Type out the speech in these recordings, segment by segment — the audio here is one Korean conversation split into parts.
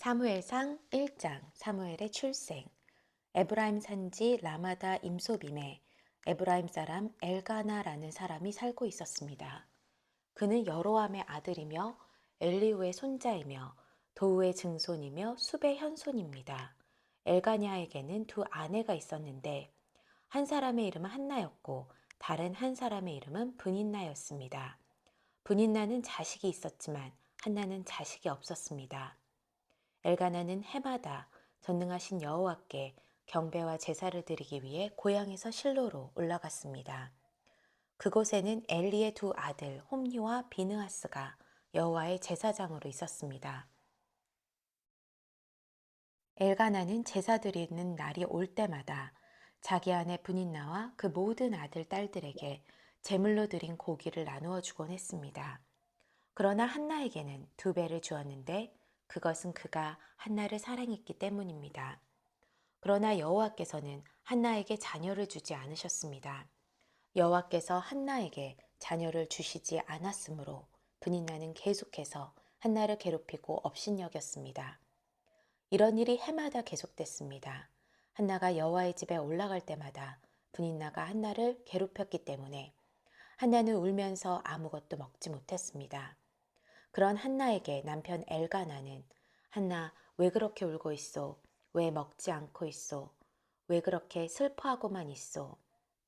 사무엘상 1장 사무엘의 출생. 에브라임 산지 라마다 임소빔에 에브라임 사람 엘가나라는 사람이 살고 있었습니다. 그는 여로함의 아들이며 엘리후의 손자이며 도우의 증손이며 숲의 현손입니다. 엘가냐에게는 두 아내가 있었는데 한 사람의 이름은 한나였고 다른 한 사람의 이름은 브닌나였습니다. 브닌나는 자식이 있었지만 한나는 자식이 없었습니다. 엘가나는 해마다 전능하신 여호와께 경배와 제사를 드리기 위해 고향에서 실로로 올라갔습니다. 그곳에는 엘리의 두 아들 홈니와 비느하스가 여호와의 제사장으로 있었습니다. 엘가나는 제사 드리는 날이 올 때마다 자기 아내 브닌나와 그 모든 아들 딸들에게 제물로 드린 고기를 나누어 주곤 했습니다. 그러나 한나에게는 두 배를 주었는데 그것은 그가 한나를 사랑했기 때문입니다. 그러나 여호와께서는 한나에게 자녀를 주지 않으셨습니다. 여호와께서 한나에게 자녀를 주시지 않았으므로 브닌나는 계속해서 한나를 괴롭히고 업신여겼습니다. 이런 일이 해마다 계속됐습니다. 한나가 여호와의 집에 올라갈 때마다 브닌나가 한나를 괴롭혔기 때문에 한나는 울면서 아무것도 먹지 못했습니다. 그런 한나에게 남편 엘가나는 한나 왜 그렇게 울고 있소? 왜 먹지 않고 있소? 왜 그렇게 슬퍼하고만 있소?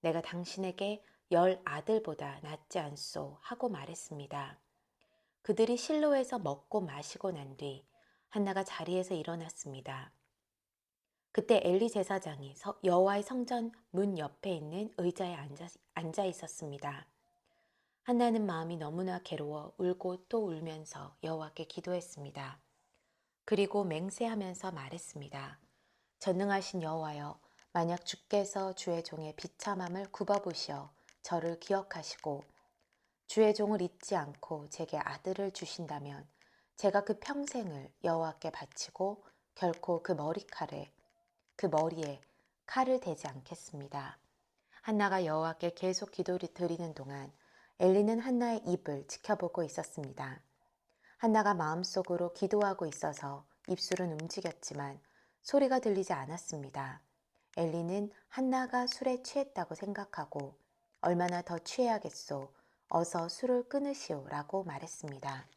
내가 당신에게 10아들보다 낫지 않소? 하고 말했습니다. 그들이 실로에서 먹고 마시고 난 뒤 한나가 자리에서 일어났습니다. 그때 엘리 제사장이 여호와의 성전 문 옆에 있는 의자에 앉아 있었습니다. 한나는 마음이 너무나 괴로워 울고 또 울면서 여호와께 기도했습니다. 그리고 맹세하면서 말했습니다. 전능하신 여호와여, 만약 주께서 주의 종의 비참함을 굽어보시어 저를 기억하시고 주의 종을 잊지 않고 제게 아들을 주신다면 제가 그 평생을 여호와께 바치고 결코 그 머리에 칼을 대지 않겠습니다. 한나가 여호와께 계속 기도를 드리는 동안 엘리는 한나의 입을 지켜보고 있었습니다. 한나가 마음속으로 기도하고 있어서 입술은 움직였지만 소리가 들리지 않았습니다. 엘리는 한나가 술에 취했다고 생각하고 얼마나 더 취해야겠소. 어서 술을 끊으시오 라고 말했습니다.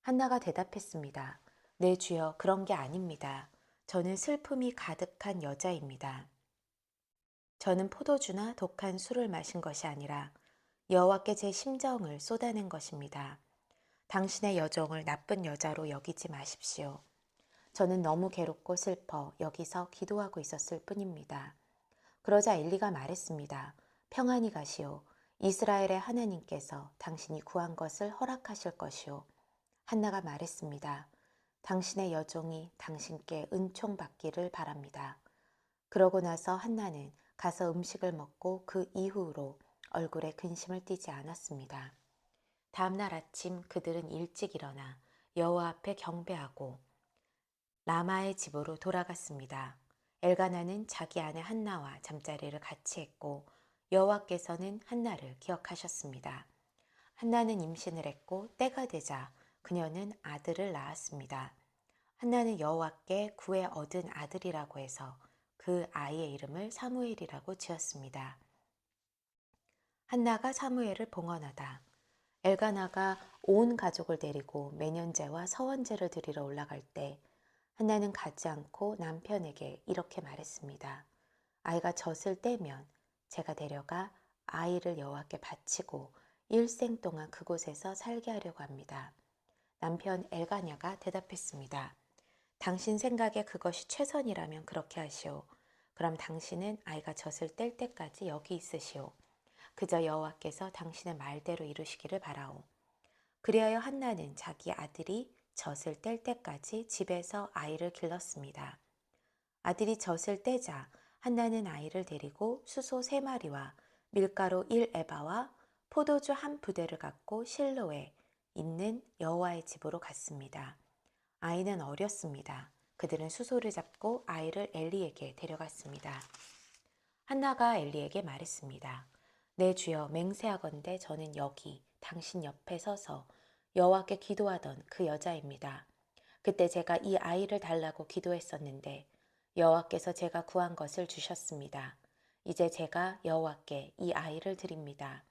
한나가 대답했습니다. 네 주여, 그런 게 아닙니다. 저는 슬픔이 가득한 여자입니다. 저는 포도주나 독한 술을 마신 것이 아니라 여호와께 제 심정을 쏟아낸 것입니다. 당신의 여종을 나쁜 여자로 여기지 마십시오. 저는 너무 괴롭고 슬퍼 여기서 기도하고 있었을 뿐입니다. 그러자 엘리가 말했습니다. 평안히 가시오. 이스라엘의 하나님께서 당신이 구한 것을 허락하실 것이오. 한나가 말했습니다. 당신의 여종이 당신께 은총 받기를 바랍니다. 그러고 나서 한나는 가서 음식을 먹고 그 이후로 얼굴에 근심을 띠지 않았습니다. 다음날 아침 그들은 일찍 일어나 여호와 앞에 경배하고 라마의 집으로 돌아갔습니다. 엘가나는 자기 아내 한나와 잠자리를 같이 했고 여호와께서는 한나를 기억하셨습니다. 한나는 임신을 했고 때가 되자 그녀는 아들을 낳았습니다. 한나는 여호와께 구해 얻은 아들이라고 해서 그 아이의 이름을 사무엘이라고 지었습니다. 한나가 사무엘을 봉헌하다. 엘가나가 온 가족을 데리고 매년제와 서원제를 드리러 올라갈 때 한나는 가지 않고 남편에게 이렇게 말했습니다. 아이가 젖을 떼면 제가 데려가 아이를 여호와께 바치고 일생 동안 그곳에서 살게 하려고 합니다. 남편 엘가냐가 대답했습니다. 당신 생각에 그것이 최선이라면 그렇게 하시오. 그럼 당신은 아이가 젖을 뗄 때까지 여기 있으시오. 그저 여호와께서 당신의 말대로 이루시기를 바라오. 그리하여 한나는 자기 아들이 젖을 뗄 때까지 집에서 아이를 길렀습니다. 아들이 젖을 떼자 한나는 아이를 데리고 수소 3마리와 밀가루 1에바와 포도주 1부대를 갖고 실로에 있는 여호와의 집으로 갔습니다. 아이는 어렸습니다. 그들은 수소를 잡고 아이를 엘리에게 데려갔습니다. 한나가 엘리에게 말했습니다. 내 주여, 맹세하건대 저는 여기 당신 옆에 서서 여호와께 기도하던 그 여자입니다. 그때 제가 이 아이를 달라고 기도했었는데 여호와께서 제가 구한 것을 주셨습니다. 이제 제가 여호와께 이 아이를 드립니다.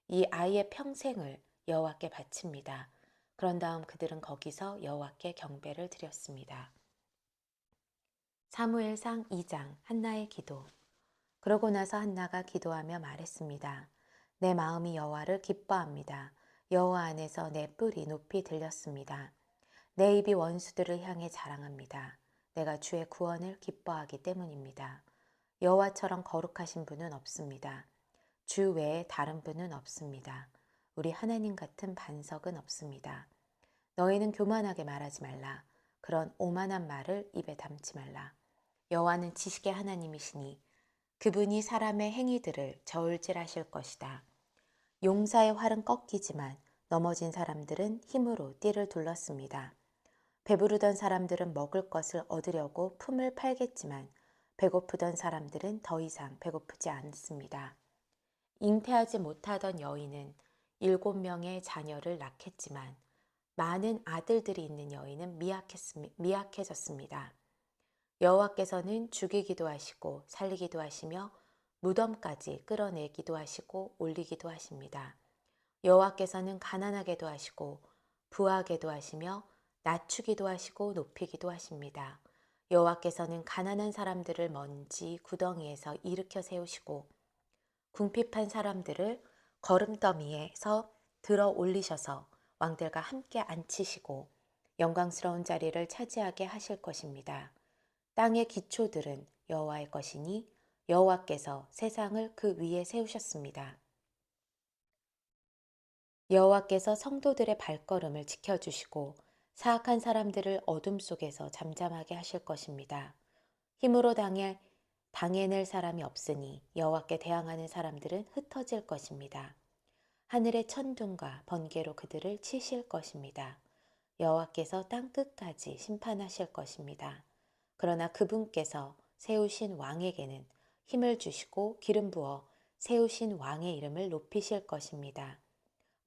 이 아이의 평생을 여호와께 바칩니다. 그런 다음 그들은 거기서 여호와께 경배를 드렸습니다. 사무엘상 2장 한나의 기도. 그러고 나서 한나가 기도하며 말했습니다. 내 마음이 여호와를 기뻐합니다. 여호와 안에서 내 뿔이 높이 들렸습니다. 내 입이 원수들을 향해 자랑합니다. 내가 주의 구원을 기뻐하기 때문입니다. 여호와처럼 거룩하신 분은 없습니다. 주 외에 다른 분은 없습니다. 우리 하나님 같은 반석은 없습니다. 너희는 교만하게 말하지 말라. 그런 오만한 말을 입에 담지 말라. 여호와는 지식의 하나님이시니 그분이 사람의 행위들을 저울질하실 것이다. 용사의 활은 꺾이지만 넘어진 사람들은 힘으로 띠를 둘렀습니다. 배부르던 사람들은 먹을 것을 얻으려고 품을 팔겠지만 배고프던 사람들은 더 이상 배고프지 않습니다. 잉태하지 못하던 여인은 7명의 자녀를 낳겠지만 많은 아들들이 있는 여인은 미약해졌습니다. 여호와께서는 죽이기도 하시고 살리기도 하시며 무덤까지 끌어내기도 하시고 올리기도 하십니다. 여호와께서는 가난하게도 하시고 부하게도 하시며 낮추기도 하시고 높이기도 하십니다. 여호와께서는 가난한 사람들을 먼지 구덩이에서 일으켜 세우시고 궁핍한 사람들을 거름더미에서 들어 올리셔서 왕들과 함께 앉히시고 영광스러운 자리를 차지하게 하실 것입니다. 땅의 기초들은 여호와의 것이니 여호와께서 세상을 그 위에 세우셨습니다. 여호와께서 성도들의 발걸음을 지켜주시고 사악한 사람들을 어둠 속에서 잠잠하게 하실 것입니다. 힘으로 당해낼 사람이 없으니 여호와께 대항하는 사람들은 흩어질 것입니다. 하늘의 천둥과 번개로 그들을 치실 것입니다. 여호와께서 땅 끝까지 심판하실 것입니다. 그러나 그분께서 세우신 왕에게는 힘을 주시고 기름 부어 세우신 왕의 이름을 높이실 것입니다.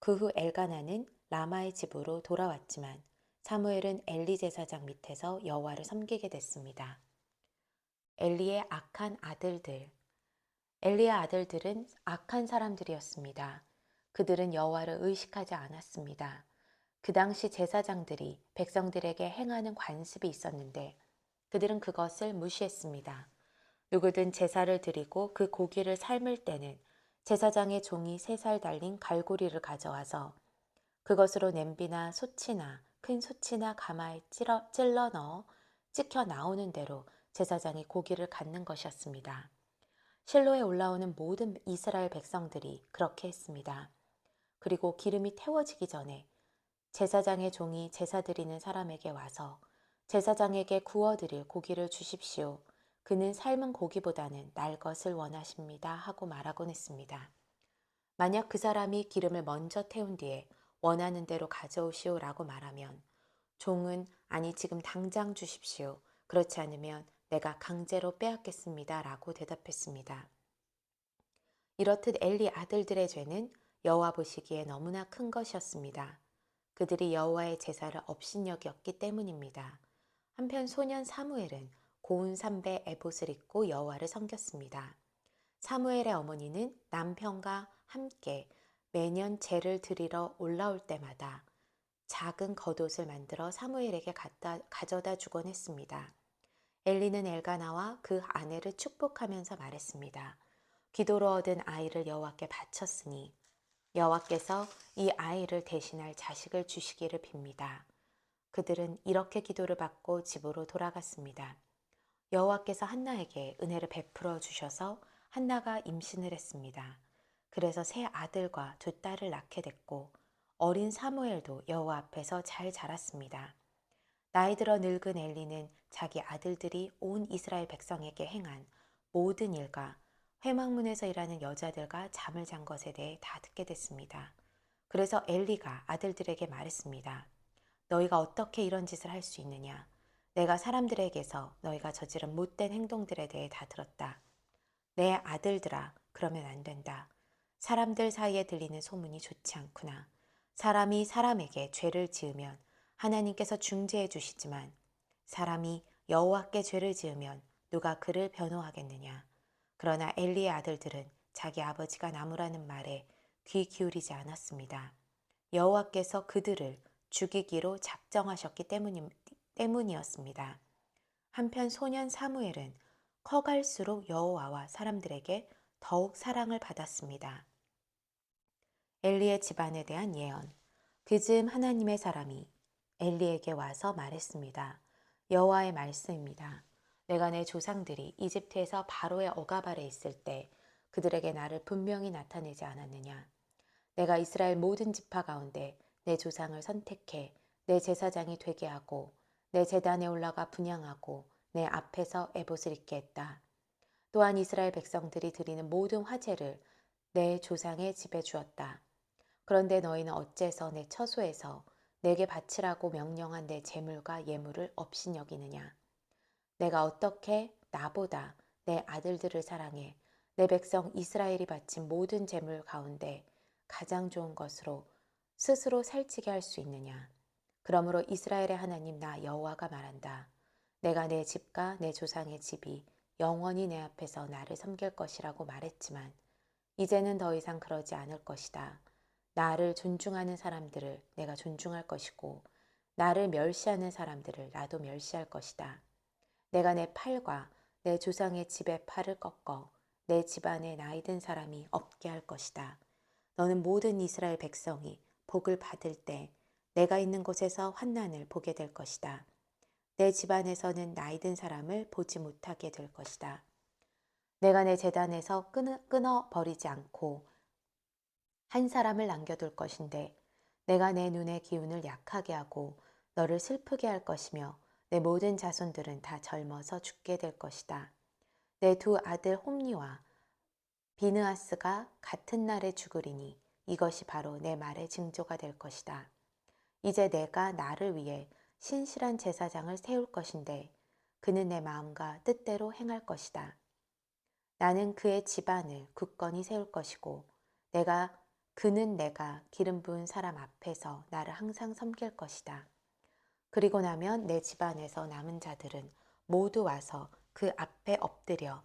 그 후 엘가나는 라마의 집으로 돌아왔지만 사무엘은 엘리 제사장 밑에서 여호와를 섬기게 됐습니다. 엘리의 악한 아들들. 엘리의 아들들은 악한 사람들이었습니다. 그들은 여호와를 의식하지 않았습니다. 그 당시 제사장들이 백성들에게 행하는 관습이 있었는데 그들은 그것을 무시했습니다. 누구든 제사를 드리고 그 고기를 삶을 때는 제사장의 종이 3살 달린 갈고리를 가져와서 그것으로 냄비나 솥이나 큰 솥이나 가마에 찔러 넣어 찍혀 나오는 대로 제사장이 고기를 갖는 것이었습니다. 실로에 올라오는 모든 이스라엘 백성들이 그렇게 했습니다. 그리고 기름이 태워지기 전에 제사장의 종이 제사 드리는 사람에게 와서 제사장에게 구워드릴 고기를 주십시오. 그는 삶은 고기보다는 날 것을 원하십니다. 하고 말하곤 했습니다. 만약 그 사람이 기름을 먼저 태운 뒤에 원하는 대로 가져오시오 라고 말하면 종은 아니 지금 당장 주십시오. 그렇지 않으면 내가 강제로 빼앗겠습니다. 라고 대답했습니다. 이렇듯 엘리 아들들의 죄는 여호와 보시기에 너무나 큰 것이었습니다. 그들이 여호와의 제사를 업신여겼기 때문입니다. 한편 소년 사무엘은 고운 삼배 에봇을 입고 여호와를 섬겼습니다. 사무엘의 어머니는 남편과 함께 매년 제를 드리러 올라올 때마다 작은 겉옷을 만들어 사무엘에게 가져다 주곤 했습니다. 엘리는 엘가나와 그 아내를 축복하면서 말했습니다. 기도로 얻은 아이를 여호와께 바쳤으니 여호와께서 이 아이를 대신할 자식을 주시기를 빕니다. 그들은 이렇게 기도를 받고 집으로 돌아갔습니다. 여호와께서 한나에게 은혜를 베풀어 주셔서 한나가 임신을 했습니다. 그래서 세 아들과 두 딸을 낳게 됐고 어린 사무엘도 여호와 앞에서 잘 자랐습니다. 나이 들어 늙은 엘리는 자기 아들들이 온 이스라엘 백성에게 행한 모든 일과 회막문에서 일하는 여자들과 잠을 잔 것에 대해 다 듣게 됐습니다. 그래서 엘리가 아들들에게 말했습니다. 너희가 어떻게 이런 짓을 할 수 있느냐? 내가 사람들에게서 너희가 저지른 못된 행동들에 대해 다 들었다. 내 아들들아, 그러면 안 된다. 사람들 사이에 들리는 소문이 좋지 않구나. 사람이 사람에게 죄를 지으면 하나님께서 중재해 주시지만 사람이 여호와께 죄를 지으면 누가 그를 변호하겠느냐. 그러나 엘리의 아들들은 자기 아버지가 나무라는 말에 귀 기울이지 않았습니다. 여호와께서 그들을 죽이기로 작정하셨기 때문이었습니다. 한편 소년 사무엘은 커갈수록 여호와와 사람들에게 더욱 사랑을 받았습니다. 엘리의 집안에 대한 예언. 그즈음 하나님의 사람이 엘리에게 와서 말했습니다. 여호와의 말씀입니다. 내가 내 조상들이 이집트에서 바로의 억압 아래 있을 때 그들에게 나를 분명히 나타내지 않았느냐. 내가 이스라엘 모든 지파 가운데 내 조상을 선택해 내 제사장이 되게 하고 내 제단에 올라가 분향하고 내 앞에서 에봇을 입게 했다. 또한 이스라엘 백성들이 드리는 모든 화제를 내 조상의 집에 주었다. 그런데 너희는 어째서 내 처소에서 내게 바치라고 명령한 내 제물과 예물을 업신여기느냐. 내가 어떻게 나보다 내 아들들을 사랑해 내 백성 이스라엘이 바친 모든 제물 가운데 가장 좋은 것으로 스스로 살찌게 할 수 있느냐. 그러므로 이스라엘의 하나님 나 여호와가 말한다. 내가 내 집과 내 조상의 집이 영원히 내 앞에서 나를 섬길 것이라고 말했지만 이제는 더 이상 그러지 않을 것이다. 나를 존중하는 사람들을 내가 존중할 것이고 나를 멸시하는 사람들을 나도 멸시할 것이다. 내가 내 팔과 내 조상의 집의 팔을 꺾어 내 집안에 나이 든 사람이 없게 할 것이다. 너는 모든 이스라엘 백성이 복을 받을 때 내가 있는 곳에서 환난을 보게 될 것이다. 내 집안에서는 나이 든 사람을 보지 못하게 될 것이다. 내가 내 제단에서 끊어 버리지 않고 한 사람을 남겨둘 것인데 내가 내 눈의 기운을 약하게 하고 너를 슬프게 할 것이며 내 모든 자손들은 다 젊어서 죽게 될 것이다. 내 두 아들 홈니와 비느하스가 같은 날에 죽으리니 이것이 바로 내 말의 징조가 될 것이다. 이제 내가 나를 위해 신실한 제사장을 세울 것인데 그는 내 마음과 뜻대로 행할 것이다. 나는 그의 집안을 굳건히 세울 것이고 그는 내가 기름 부은 사람 앞에서 나를 항상 섬길 것이다. 그리고 나면 내 집안에서 남은 자들은 모두 와서 그 앞에 엎드려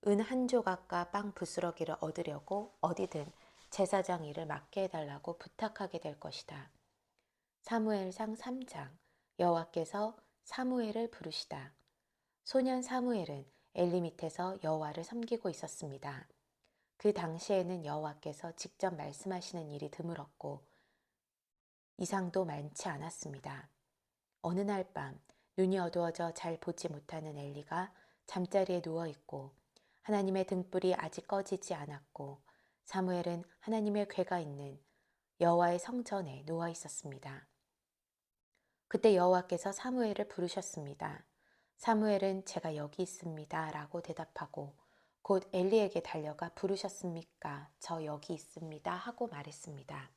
은 한 조각과 빵 부스러기를 얻으려고 어디든 제사장 일을 맡게 해달라고 부탁하게 될 것이다. 사무엘상 3장. 여호와께서 사무엘을 부르시다. 소년 사무엘은 엘리 밑에서 여호와를 섬기고 있었습니다. 그 당시에는 여호와께서 직접 말씀하시는 일이 드물었고 이상도 많지 않았습니다. 어느 날 밤 눈이 어두워져 잘 보지 못하는 엘리가 잠자리에 누워 있고 하나님의 등불이 아직 꺼지지 않았고 사무엘은 하나님의 궤가 있는 여호와의 성전에 누워 있었습니다. 그때 여호와께서 사무엘을 부르셨습니다. 사무엘은 제가 여기 있습니다 라고 대답하고 곧 엘리에게 달려가 부르셨습니까? 저 여기 있습니다 하고 말했습니다.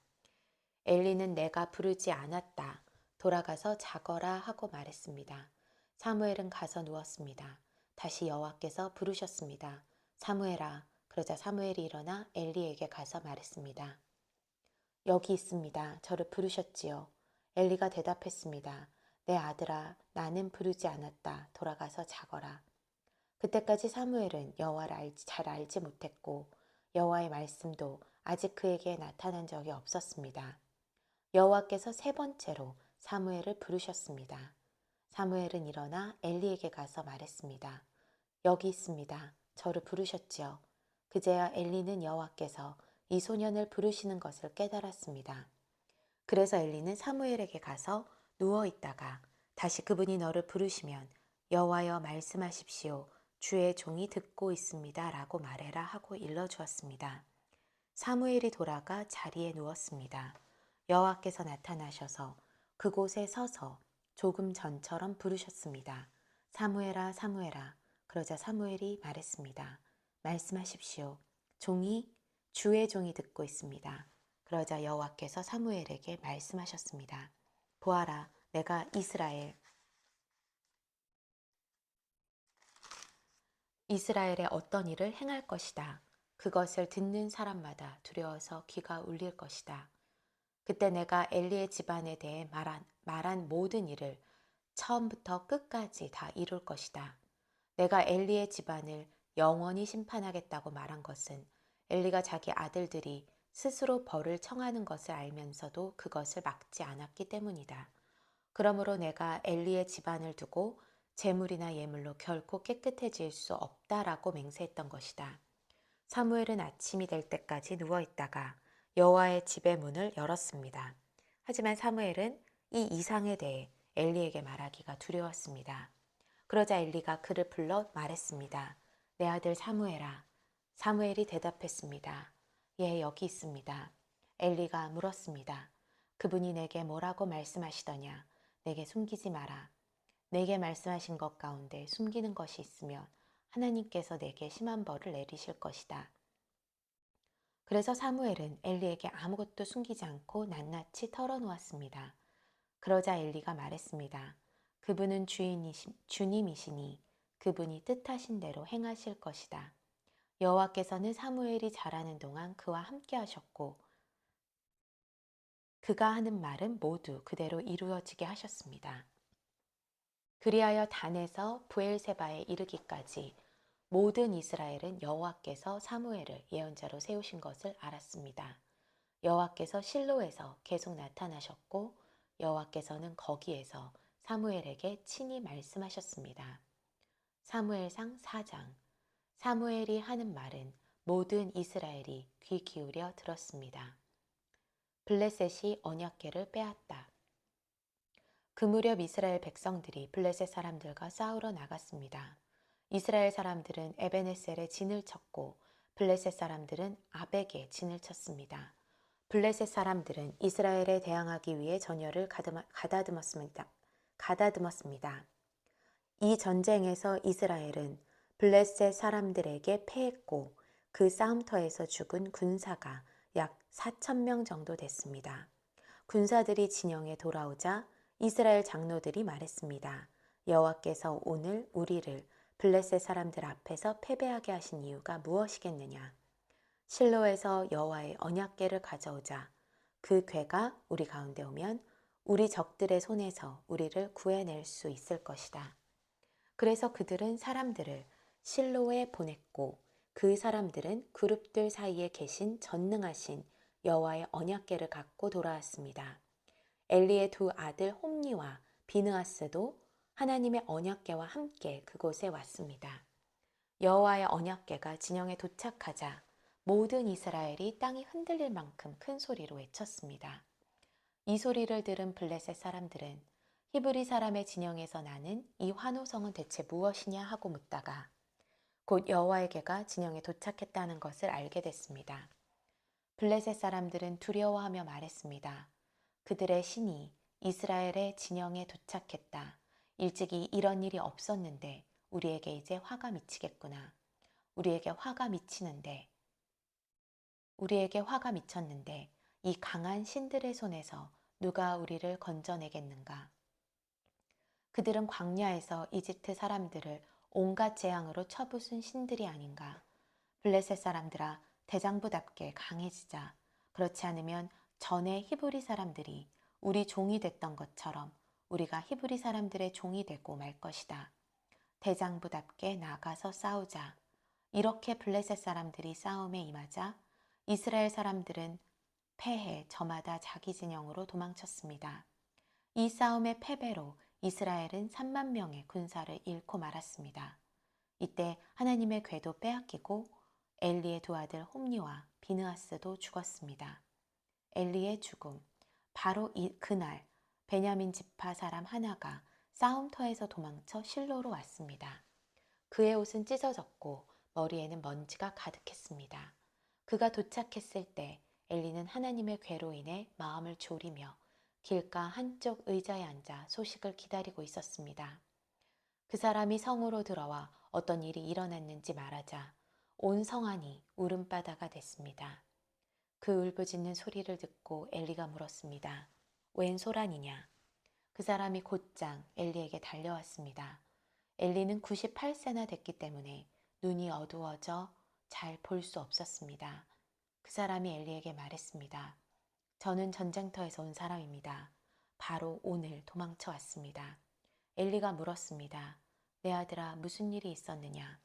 엘리는 내가 부르지 않았다. 돌아가서 자거라 하고 말했습니다. 사무엘은 가서 누웠습니다. 다시 여호와께서 부르셨습니다. 사무엘아. 그러자 사무엘이 일어나 엘리에게 가서 말했습니다. 여기 있습니다. 저를 부르셨지요. 엘리가 대답했습니다. 내 아들아, 나는 부르지 않았다. 돌아가서 자거라. 그때까지 사무엘은 여호와를 잘 알지 못했고 여호와의 말씀도 아직 그에게 나타난 적이 없었습니다. 여호와께서 세 번째로 사무엘을 부르셨습니다. 사무엘은 일어나 엘리에게 가서 말했습니다. 여기 있습니다. 저를 부르셨지요. 그제야 엘리는 여호와께서 이 소년을 부르시는 것을 깨달았습니다. 그래서 엘리는 사무엘에게 가서 누워 있다가 다시 그분이 너를 부르시면 여호와여 말씀하십시오. 주의 종이 듣고 있습니다. 라고 말해라 하고 일러주었습니다. 사무엘이 돌아가 자리에 누웠습니다. 여호와께서 나타나셔서 그곳에 서서 조금 전처럼 부르셨습니다. 사무엘아, 사무엘아. 그러자 사무엘이 말했습니다. 말씀하십시오. 주의 종이 듣고 있습니다. 그러자 여호와께서 사무엘에게 말씀하셨습니다. 보아라, 내가 이스라엘에 어떤 일을 행할 것이다. 그것을 듣는 사람마다 두려워서 귀가 울릴 것이다. 그때 내가 엘리의 집안에 대해 말한 모든 일을 처음부터 끝까지 다 이룰 것이다. 내가 엘리의 집안을 영원히 심판하겠다고 말한 것은 엘리가 자기 아들들이 스스로 벌을 청하는 것을 알면서도 그것을 막지 않았기 때문이다. 그러므로 내가 엘리의 집안을 두고 제물이나 예물로 결코 깨끗해질 수 없다라고 맹세했던 것이다. 사무엘은 아침이 될 때까지 누워 있다가 여호와의 집의 문을 열었습니다. 하지만 사무엘은 이 이상에 대해 엘리에게 말하기가 두려웠습니다. 그러자 엘리가 그를 불러 말했습니다. 내 아들 사무엘아. 사무엘이 대답했습니다. 예, 여기 있습니다. 엘리가 물었습니다. 그분이 내게 뭐라고 말씀하시더냐? 내게 숨기지 마라. 내게 말씀하신 것 가운데 숨기는 것이 있으면 하나님께서 내게 심한 벌을 내리실 것이다. 그래서 사무엘은 엘리에게 아무것도 숨기지 않고 낱낱이 털어놓았습니다. 그러자 엘리가 말했습니다. 그분은 주님이시니 그분이 뜻하신 대로 행하실 것이다. 여호와께서는 사무엘이 자라는 동안 그와 함께 하셨고 그가 하는 말은 모두 그대로 이루어지게 하셨습니다. 그리하여 단에서 부엘세바에 이르기까지 모든 이스라엘은 여호와께서 사무엘을 예언자로 세우신 것을 알았습니다. 여호와께서 실로에서 계속 나타나셨고 여호와께서는 거기에서 사무엘에게 친히 말씀하셨습니다. 사무엘상 4장. 사무엘이 하는 말은 모든 이스라엘이 귀 기울여 들었습니다. 블레셋이 언약궤를 빼앗다. 그 무렵 이스라엘 백성들이 블레셋 사람들과 싸우러 나갔습니다. 이스라엘 사람들은 에베네셀에 진을 쳤고 블레셋 사람들은 아벡에 진을 쳤습니다. 블레셋 사람들은 이스라엘에 대항하기 위해 전열을 가다듬었습니다. 이 전쟁에서 이스라엘은 블레셋 사람들에게 패했고 그 싸움터에서 죽은 군사가 약 4,000명 정도 됐습니다. 군사들이 진영에 돌아오자 이스라엘 장로들이 말했습니다. 여호와께서 오늘 우리를 블레셋 사람들 앞에서 패배하게 하신 이유가 무엇이겠느냐? 실로에서 여호와의 언약궤를 가져오자 그 궤가 우리 가운데 오면 우리 적들의 손에서 우리를 구해낼 수 있을 것이다. 그래서 그들은 사람들을 실로에 보냈고 그 사람들은 그룹들 사이에 계신 전능하신 여호와의 언약궤를 갖고 돌아왔습니다. 엘리의 두 아들 홈니와 비느하스도 하나님의 언약궤와 함께 그곳에 왔습니다. 여호와의 언약궤가 진영에 도착하자 모든 이스라엘이 땅이 흔들릴 만큼 큰 소리로 외쳤습니다. 이 소리를 들은 블레셋 사람들은 히브리 사람의 진영에서 나는 이 환호성은 대체 무엇이냐 하고 묻다가 곧 여호와의 궤가 진영에 도착했다는 것을 알게 됐습니다. 블레셋 사람들은 두려워하며 말했습니다. 그들의 신이 이스라엘의 진영에 도착했다. 일찍이 이런 일이 없었는데 우리에게 이제 화가 미치겠구나. 우리에게 화가 미쳤는데 이 강한 신들의 손에서 누가 우리를 건져내겠는가? 그들은 광야에서 이집트 사람들을 온갖 재앙으로 쳐부순 신들이 아닌가? 블레셋 사람들아, 대장부답게 강해지자. 그렇지 않으면 전에 히브리 사람들이 우리 종이 됐던 것처럼 우리가 히브리 사람들의 종이 되고 말 것이다. 대장부답게 나가서 싸우자. 이렇게 블레셋 사람들이 싸움에 임하자 이스라엘 사람들은 패해 저마다 자기 진영으로 도망쳤습니다. 이 싸움의 패배로 이스라엘은 3만 명의 군사를 잃고 말았습니다. 이때 하나님의 궤도 빼앗기고 엘리의 두 아들 홈니와 비느하스도 죽었습니다. 엘리의 죽음. 바로 그날 베냐민 지파 사람 하나가 싸움터에서 도망쳐 실로로 왔습니다. 그의 옷은 찢어졌고 머리에는 먼지가 가득했습니다. 그가 도착했을 때 엘리는 하나님의 궤로 인해 마음을 졸이며 길가 한쪽 의자에 앉아 소식을 기다리고 있었습니다. 그 사람이 성으로 들어와 어떤 일이 일어났는지 말하자 온 성안이 울음바다가 됐습니다. 그 울부짖는 소리를 듣고 엘리가 물었습니다. 웬 소란이냐? 그 사람이 곧장 엘리에게 달려왔습니다. 엘리는 98세나 됐기 때문에 눈이 어두워져 잘 볼 수 없었습니다. 그 사람이 엘리에게 말했습니다. 저는 전쟁터에서 온 사람입니다. 바로 오늘 도망쳐 왔습니다. 엘리가 물었습니다. 내 아들아, 무슨 일이 있었느냐?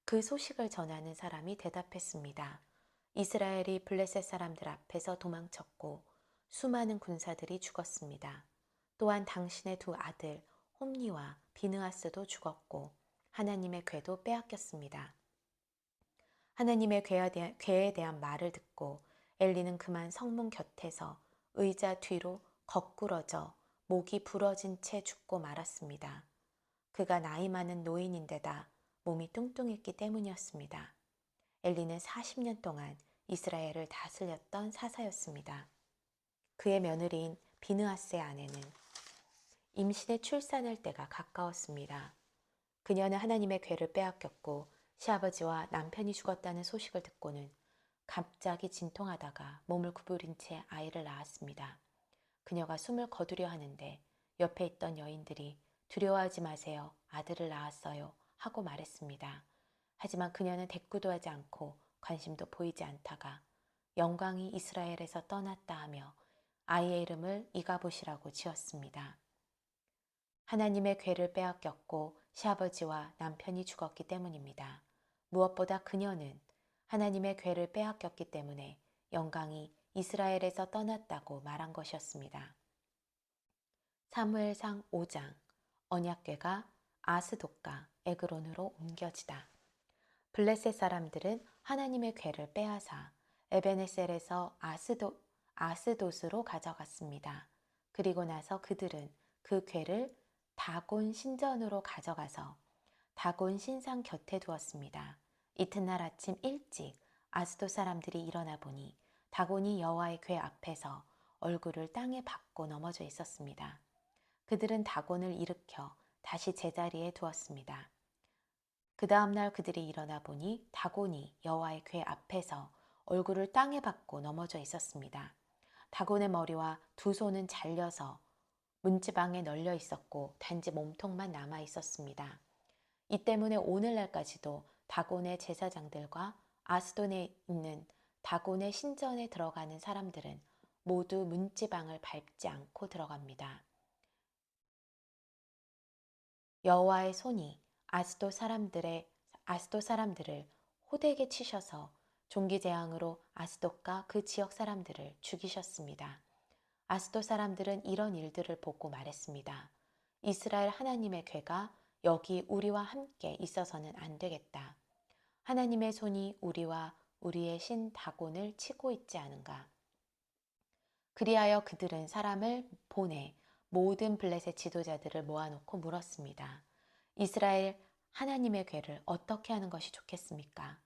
그 소식을 전하는 사람이 대답했습니다. 이스라엘이 블레셋 사람들 앞에서 도망쳤고 수많은 군사들이 죽었습니다. 또한 당신의 두 아들 홈니와 비느하스도 죽었고 하나님의 궤도 빼앗겼습니다. 하나님의 궤에 대한 말을 듣고 엘리는 그만 성문 곁에서 의자 뒤로 거꾸러져 목이 부러진 채 죽고 말았습니다. 그가 나이 많은 노인인데다 몸이 뚱뚱했기 때문이었습니다. 엘리는 40년 동안 이스라엘을 다스렸던 사사였습니다. 그의 며느리인 비느하스의 아내는 임신에 출산할 때가 가까웠습니다. 그녀는 하나님의 궤를 빼앗겼고 시아버지와 남편이 죽었다는 소식을 듣고는 갑자기 진통하다가 몸을 구부린 채 아이를 낳았습니다. 그녀가 숨을 거두려 하는데 옆에 있던 여인들이 두려워하지 마세요. 아들을 낳았어요. 하고 말했습니다. 하지만 그녀는 대꾸도 하지 않고 관심도 보이지 않다가 영광이 이스라엘에서 떠났다 하며 아이의 이름을 이가봇이라고 지었습니다. 하나님의 궤를 빼앗겼고 시아버지와 남편이 죽었기 때문입니다. 무엇보다 그녀는 하나님의 궤를 빼앗겼기 때문에 영광이 이스라엘에서 떠났다고 말한 것이었습니다. 사무엘상 5장 언약궤가 아스돗과 에그론으로 옮겨지다. 블레셋 사람들은 하나님의 궤를 빼앗아 에베네셀에서 아스돗으로 가져갔습니다. 그리고 나서 그들은 그 궤를 다곤 신전으로 가져가서 다곤 신상 곁에 두었습니다. 이튿날 아침 일찍 아스돗 사람들이 일어나 보니 다곤이 여호와의 궤 앞에서 얼굴을 땅에 박고 넘어져 있었습니다. 그들은 다곤을 일으켜 다시 제자리에 두었습니다. 그 다음날 그들이 일어나 보니 다곤이 여호와의 궤 앞에서 얼굴을 땅에 박고 넘어져 있었습니다. 다곤의 머리와 두 손은 잘려서 문지방에 널려 있었고 단지 몸통만 남아 있었습니다. 이 때문에 오늘날까지도 다곤의 제사장들과 아스돈에 있는 다곤의 신전에 들어가는 사람들은 모두 문지방을 밟지 않고 들어갑니다. 여호와의 손이 아스돗 사람들을 호되게 치셔서 종기재앙으로 아스돗과 그 지역 사람들을 죽이셨습니다. 아스돗 사람들은 이런 일들을 보고 말했습니다. 이스라엘 하나님의 궤가 여기 우리와 함께 있어서는 안 되겠다. 하나님의 손이 우리와 우리의 신 다곤을 치고 있지 않은가. 그리하여 그들은 사람을 보내 모든 블레셋 지도자들을 모아놓고 물었습니다. 이스라엘 하나님의 궤를 어떻게 하는 것이 좋겠습니까?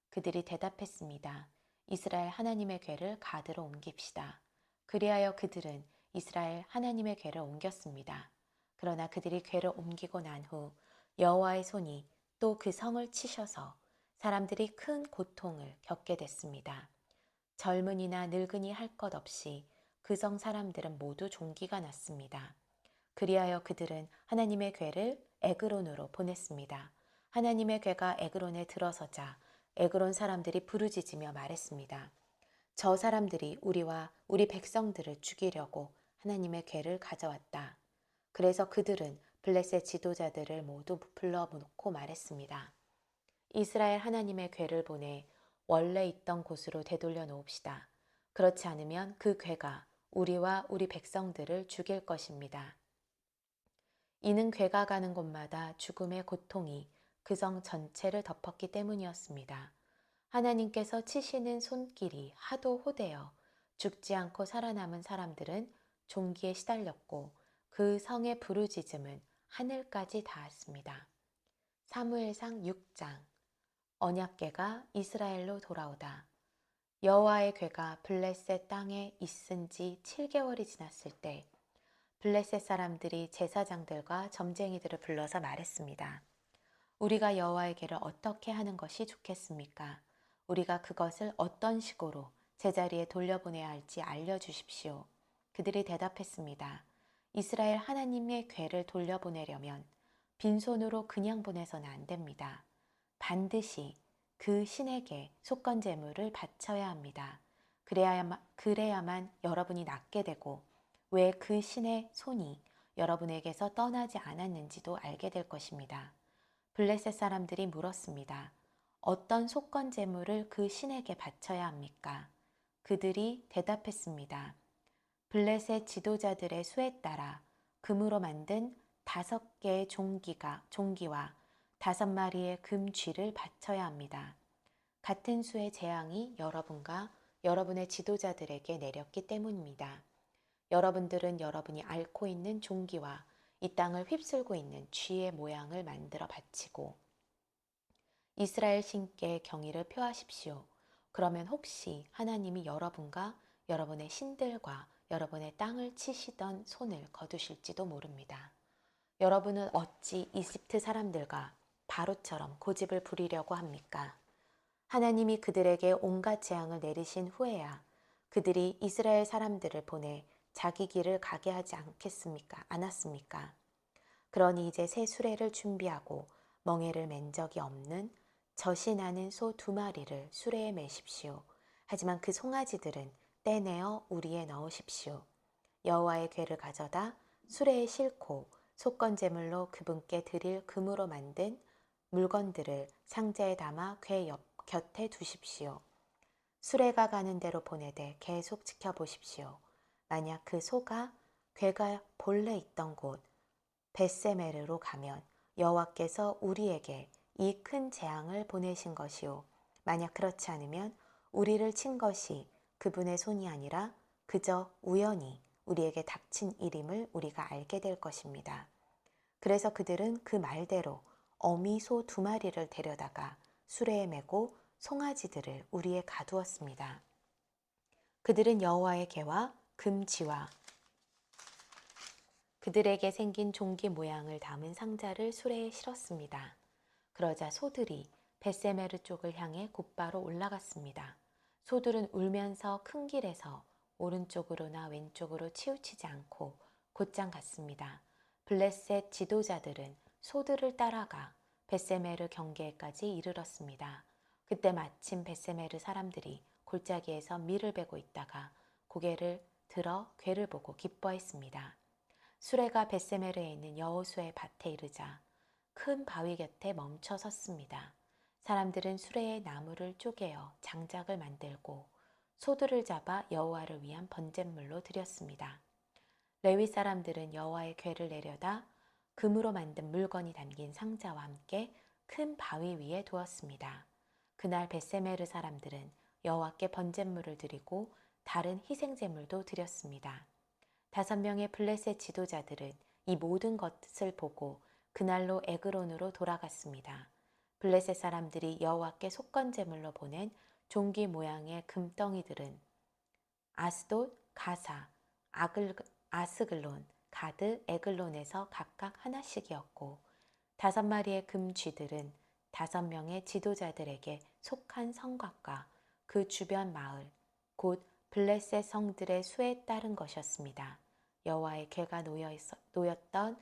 그들이 대답했습니다. 이스라엘 하나님의 궤를 가드로 옮깁시다. 그리하여 그들은 이스라엘 하나님의 궤를 옮겼습니다. 그러나 그들이 궤를 옮기고 난 후 여호와의 손이 또 그 성을 치셔서 사람들이 큰 고통을 겪게 됐습니다. 젊은이나 늙은이 할 것 없이 그 성 사람들은 모두 종기가 났습니다. 그리하여 그들은 하나님의 궤를 에그론으로 보냈습니다. 하나님의 궤가 에그론에 들어서자 에그론 사람들이 부르짖으며 말했습니다. 저 사람들이 우리와 우리 백성들을 죽이려고 하나님의 궤를 가져왔다. 그래서 그들은 블레셋 지도자들을 모두 불러놓고 말했습니다. 이스라엘 하나님의 궤를 보내 원래 있던 곳으로 되돌려 놓읍시다. 그렇지 않으면 그 궤가 우리와 우리 백성들을 죽일 것입니다. 이는 궤가 가는 곳마다 죽음의 고통이 그 성 전체를 덮었기 때문이었습니다. 하나님께서 치시는 손길이 하도 호되어 죽지 않고 살아남은 사람들은 종기에 시달렸고 그 성의 부르짖음은 하늘까지 닿았습니다. 사무엘상 6장 언약궤가 이스라엘로 돌아오다. 여호와의 궤가 블레셋 땅에 있은 지 7개월이 지났을 때 블레셋 사람들이 제사장들과 점쟁이들을 불러서 말했습니다. 우리가 여호와의 궤를 어떻게 하는 것이 좋겠습니까? 우리가 그것을 어떤 식으로 제자리에 돌려보내야 할지 알려주십시오. 그들이 대답했습니다. 이스라엘 하나님의 궤를 돌려보내려면 빈손으로 그냥 보내서는 안 됩니다. 반드시 그 신에게 속건 제물을 바쳐야 합니다. 그래야만 여러분이 낫게 되고 왜 그 신의 손이 여러분에게서 떠나지 않았는지도 알게 될 것입니다. 블레셋 사람들이 물었습니다. 어떤 속건 제물을 그 신에게 바쳐야 합니까? 그들이 대답했습니다. 블레셋 지도자들의 수에 따라 금으로 만든 5개의 종기와 5마리의 금 쥐를 바쳐야 합니다. 같은 수의 재앙이 여러분과 여러분의 지도자들에게 내렸기 때문입니다. 여러분들은 여러분이 앓고 있는 종기와 이 땅을 휩쓸고 있는 쥐의 모양을 만들어 바치고 이스라엘 신께 경의를 표하십시오. 그러면 혹시 하나님이 여러분과 여러분의 신들과 여러분의 땅을 치시던 손을 거두실지도 모릅니다. 여러분은 어찌 이집트 사람들과 바로처럼 고집을 부리려고 합니까? 하나님이 그들에게 온갖 재앙을 내리신 후에야 그들이 이스라엘 사람들을 보내 자기 길을 가게 하지 않았습니까? 그러니 이제 새 수레를 준비하고 멍에를 맨 적이 없는 젖이 나는 소 2마리를 수레에 매십시오. 하지만 그 송아지들은 떼내어 우리에 넣으십시오. 여호와의 궤를 가져다 수레에 싣고 속건제물로 그분께 드릴 금으로 만든 물건들을 상자에 담아 궤 곁에 두십시오. 수레가 가는 대로 보내되 계속 지켜보십시오. 만약 그 소가 궤가 본래 있던 곳 벳세메르로 가면 여호와께서 우리에게 이 큰 재앙을 보내신 것이요. 만약 그렇지 않으면 우리를 친 것이 그분의 손이 아니라 그저 우연히 우리에게 닥친 일임을 우리가 알게 될 것입니다. 그래서 그들은 그 말대로 어미 소 2마리를 데려다가 수레에 메고 송아지들을 우리에 가두었습니다. 그들은 여호와의 궤와 금지와 그들에게 생긴 종기 모양을 담은 상자를 수레에 실었습니다. 그러자 소들이 벳세메르 쪽을 향해 곧바로 올라갔습니다. 소들은 울면서 큰 길에서 오른쪽으로나 왼쪽으로 치우치지 않고 곧장 갔습니다. 블레셋 지도자들은 소들을 따라가 벳세메르 경계까지 이르렀습니다. 그때 마침 벳세메르 사람들이 골짜기에서 밀을 베고 있다가 고개를 들어 궤를 보고 기뻐했습니다. 수레가 벳세메르에 있는 여호수의 밭에 이르자 큰 바위 곁에 멈춰 섰습니다. 사람들은 수레에 나무를 쪼개어 장작을 만들고 소들을 잡아 여호와를 위한 번제물로 드렸습니다. 레위 사람들은 여호와의 궤를 내려다 금으로 만든 물건이 담긴 상자와 함께 큰 바위 위에 두었습니다. 그날 벳세메르 사람들은 여호와께 번제물을 드리고 다른 희생제물도 드렸습니다. 5명의 블레셋 지도자들은 이 모든 것을 보고 그날로 에그론으로 돌아갔습니다. 블레셋 사람들이 여호와께 속건제물로 보낸 종기 모양의 금덩이들은 아스돗, 가사, 아스글론, 가드, 에글론에서 각각 하나씩이었고 5마리의 금쥐들은 5명의 지도자들에게 속한 성곽과 그 주변 마을, 곧 블레셋 성들의 수에 따른 것이었습니다. 여호와의 궤가 놓였던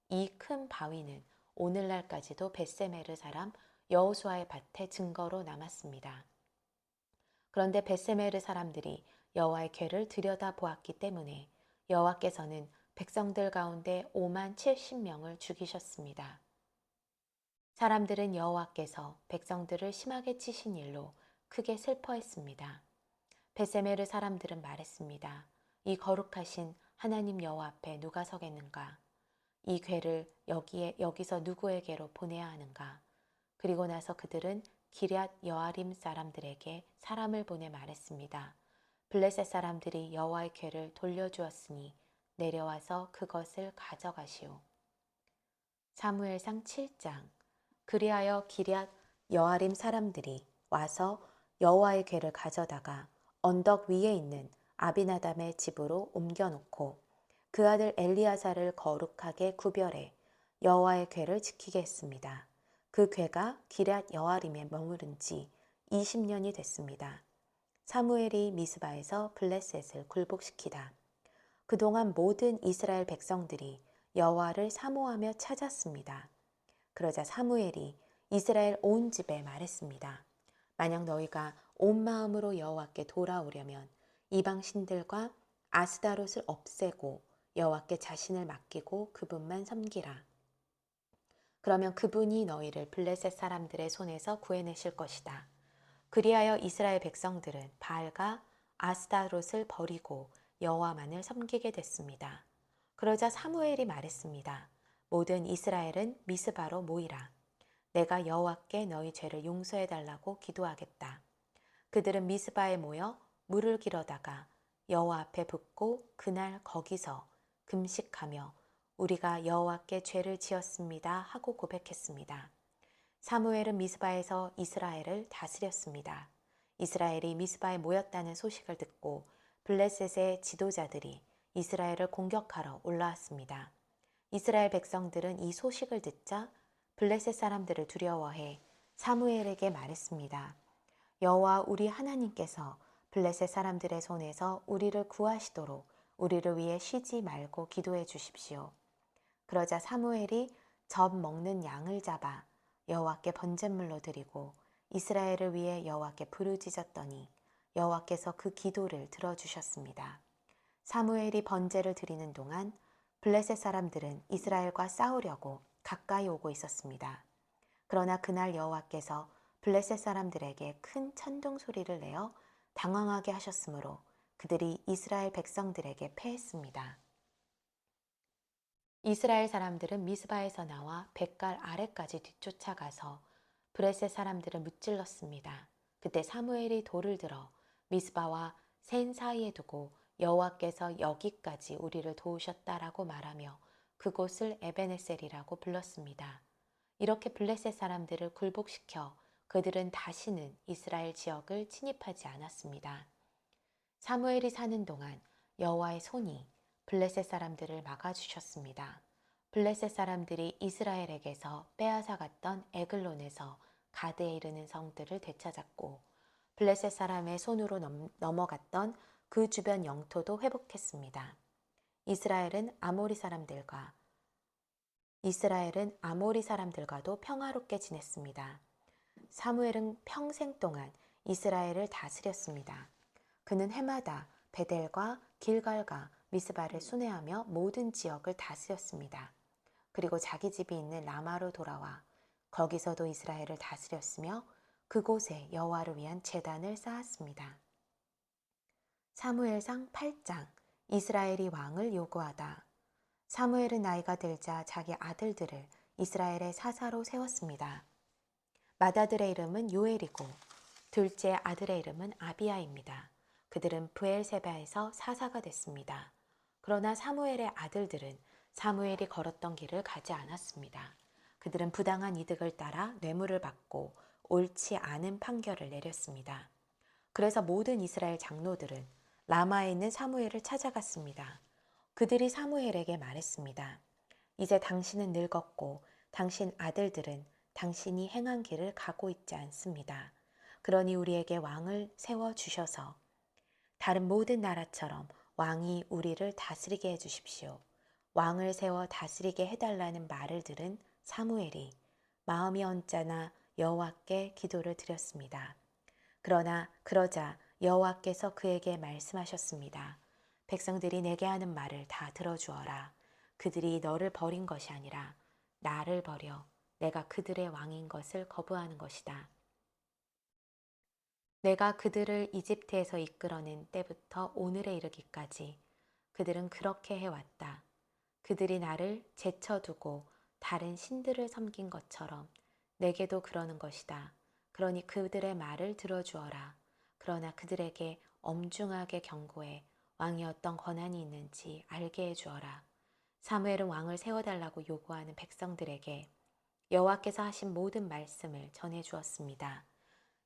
이 큰 바위는 오늘날까지도 벳세메르 사람 여호수아의 밭에 증거로 남았습니다. 그런데 벳세메르 사람들이 여호와의 궤를 들여다 보았기 때문에 여호와께서는 백성들 가운데 5만 70명을 죽이셨습니다. 사람들은 여호와께서 백성들을 심하게 치신 일로 크게 슬퍼했습니다. 벳세메르 사람들은 말했습니다. 이 거룩하신 하나님 여호와 앞에 누가 서겠는가? 이 궤를 여기서 누구에게로 보내야 하는가? 그리고 나서 그들은 기럇 여아림 사람들에게 사람을 보내 말했습니다. 블레셋 사람들이 여호와의 궤를 돌려주었으니 내려와서 그것을 가져가시오. 사무엘상 7장. 그리하여 기럇 여아림 사람들이 와서 여호와의 궤를 가져다가 언덕 위에 있는 아비나답의 집으로 옮겨놓고 그 아들 엘리야사를 거룩하게 구별해 여호와의 궤를 지키게 했습니다. 그 궤가 기럇 여아림에 머무른 지 20년이 됐습니다. 사무엘이 미스바에서 블레셋을 굴복시키다. 그동안 모든 이스라엘 백성들이 여호와를 사모하며 찾았습니다. 그러자 사무엘이 이스라엘 온 집에 말했습니다. 만약 너희가 온 마음으로 여호와께 돌아오려면 이방 신들과 아스다롯을 없애고 여호와께 자신을 맡기고 그분만 섬기라. 그러면 그분이 너희를 블레셋 사람들의 손에서 구해내실 것이다. 그리하여 이스라엘 백성들은 바알과 아스타롯을 버리고 여호와만을 섬기게 됐습니다. 그러자 사무엘이 말했습니다. 모든 이스라엘은 미스바로 모이라. 내가 여호와께 너희 죄를 용서해 달라고 기도하겠다. 그들은 미스바에 모여 물을 길어다가 여호와 앞에 붓고 그날 거기서 금식하며 우리가 여호와께 죄를 지었습니다 하고 고백했습니다. 사무엘은 미스바에서 이스라엘을 다스렸습니다. 이스라엘이 미스바에 모였다는 소식을 듣고 블레셋의 지도자들이 이스라엘을 공격하러 올라왔습니다. 이스라엘 백성들은 이 소식을 듣자 블레셋 사람들을 두려워해 사무엘에게 말했습니다. 여호와 우리 하나님께서 블레셋 사람들의 손에서 우리를 구하시도록 우리를 위해 쉬지 말고 기도해 주십시오. 그러자 사무엘이 젖 먹는 양을 잡아 여호와께 번제물로 드리고 이스라엘을 위해 여호와께 부르짖었더니 여호와께서 그 기도를 들어주셨습니다. 사무엘이 번제를 드리는 동안 블레셋 사람들은 이스라엘과 싸우려고 가까이 오고 있었습니다. 그러나 그날 여호와께서 블레셋 사람들에게 큰 천둥 소리를 내어 당황하게 하셨으므로 그들이 이스라엘 백성들에게 패했습니다. 이스라엘 사람들은 미스바에서 나와 벳갈 아래까지 뒤쫓아가서 블레셋 사람들을 무찔렀습니다. 그때 사무엘이 돌을 들어 미스바와 센 사이에 두고 여호와께서 여기까지 우리를 도우셨다라고 말하며 그곳을 에베네셀이라고 불렀습니다. 이렇게 블레셋 사람들을 굴복시켜 그들은 다시는 이스라엘 지역을 침입하지 않았습니다. 사무엘이 사는 동안 여호와의 손이 블레셋 사람들을 막아주셨습니다. 블레셋 사람들이 이스라엘에게서 빼앗아갔던 에글론에서 가드에 이르는 성들을 되찾았고 블레셋 사람의 손으로 넘어갔던 그 주변 영토도 회복했습니다. 이스라엘은 아모리 사람들과도 평화롭게 지냈습니다. 사무엘은 평생 동안 이스라엘을 다스렸습니다. 그는 해마다 베델과 길갈과 미스바를 순회하며 모든 지역을 다스렸습니다. 그리고 자기 집이 있는 라마로 돌아와 거기서도 이스라엘을 다스렸으며 그곳에 여호와를 위한 제단을 쌓았습니다. 사무엘상 8장 이스라엘이 왕을 요구하다. 사무엘은 나이가 들자 자기 아들들을 이스라엘의 사사로 세웠습니다. 맏아들의 이름은 요엘이고 둘째 아들의 이름은 아비야입니다. 그들은 브엘세바에서 사사가 됐습니다. 그러나 사무엘의 아들들은 사무엘이 걸었던 길을 가지 않았습니다. 그들은 부당한 이득을 따라 뇌물을 받고 옳지 않은 판결을 내렸습니다. 그래서 모든 이스라엘 장로들은 라마에 있는 사무엘을 찾아갔습니다. 그들이 사무엘에게 말했습니다. 이제 당신은 늙었고 당신 아들들은 당신이 행한 길을 가고 있지 않습니다. 그러니 우리에게 왕을 세워주셔서 다른 모든 나라처럼 왕이 우리를 다스리게 해주십시오. 왕을 세워 다스리게 해달라는 말을 들은 사무엘이 마음이 언짢아 여호와께 기도를 드렸습니다. 그러자 여호와께서 그에게 말씀하셨습니다. 백성들이 내게 하는 말을 다 들어주어라. 그들이 너를 버린 것이 아니라 나를 버려 내가 그들의 왕인 것을 거부하는 것이다. 내가 그들을 이집트에서 이끌어낸 때부터 오늘에 이르기까지 그들은 그렇게 해왔다. 그들이 나를 제쳐두고 다른 신들을 섬긴 것처럼 내게도 그러는 것이다. 그러니 그들의 말을 들어주어라. 그러나 그들에게 엄중하게 경고해 왕이 어떤 권한이 있는지 알게 해주어라. 사무엘은 왕을 세워달라고 요구하는 백성들에게 여호와께서 하신 모든 말씀을 전해주었습니다.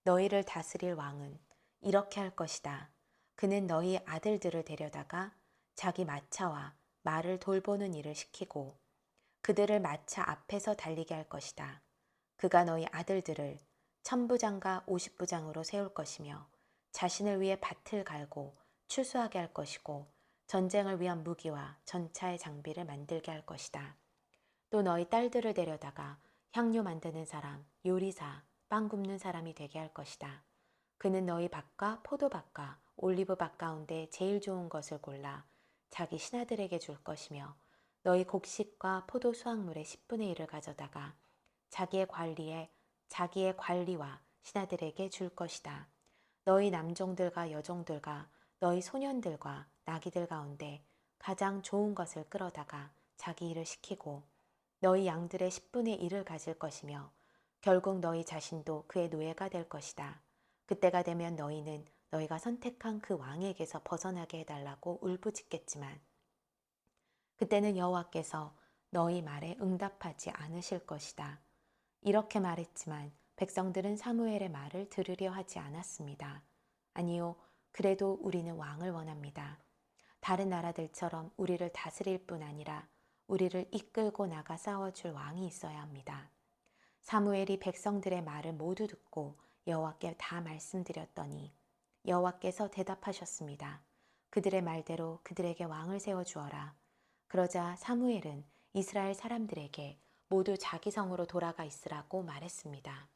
너희를 다스릴 왕은 이렇게 할 것이다. 그는 너희 아들들을 데려다가 자기 마차와 말을 돌보는 일을 시키고 그들을 마차 앞에서 달리게 할 것이다. 그가 너희 아들들을 1000부장과 50부장으로 세울 것이며 자신을 위해 밭을 갈고 추수하게 할 것이고 전쟁을 위한 무기와 전차의 장비를 만들게 할 것이다. 또 너희 딸들을 데려다가 향료 만드는 사람, 요리사, 빵 굽는 사람이 되게 할 것이다. 그는 너희 밭과 포도밭과 올리브밭 가운데 제일 좋은 것을 골라 자기 신하들에게 줄 것이며 너희 곡식과 포도 수확물의 10분의 1을 가져다가 자기의 관리와 신하들에게 줄 것이다. 너희 남종들과 여종들과 너희 소년들과 나귀들 가운데 가장 좋은 것을 끌어다가 자기 일을 시키고 너희 양들의 10분의 1을 가질 것이며 결국 너희 자신도 그의 노예가 될 것이다. 그때가 되면 너희는 너희가 선택한 그 왕에게서 벗어나게 해달라고 울부짖겠지만 그때는 여호와께서 너희 말에 응답하지 않으실 것이다. 이렇게 말했지만 백성들은 사무엘의 말을 들으려 하지 않았습니다. 아니요, 그래도 우리는 왕을 원합니다. 다른 나라들처럼 우리를 다스릴 뿐 아니라 우리를 이끌고 나가 싸워줄 왕이 있어야 합니다. 사무엘이 백성들의 말을 모두 듣고 여호와께 다 말씀드렸더니 여호와께서 대답하셨습니다. 그들의 말대로 그들에게 왕을 세워주어라. 그러자 사무엘은 이스라엘 사람들에게 모두 자기 성으로 돌아가 있으라고 말했습니다.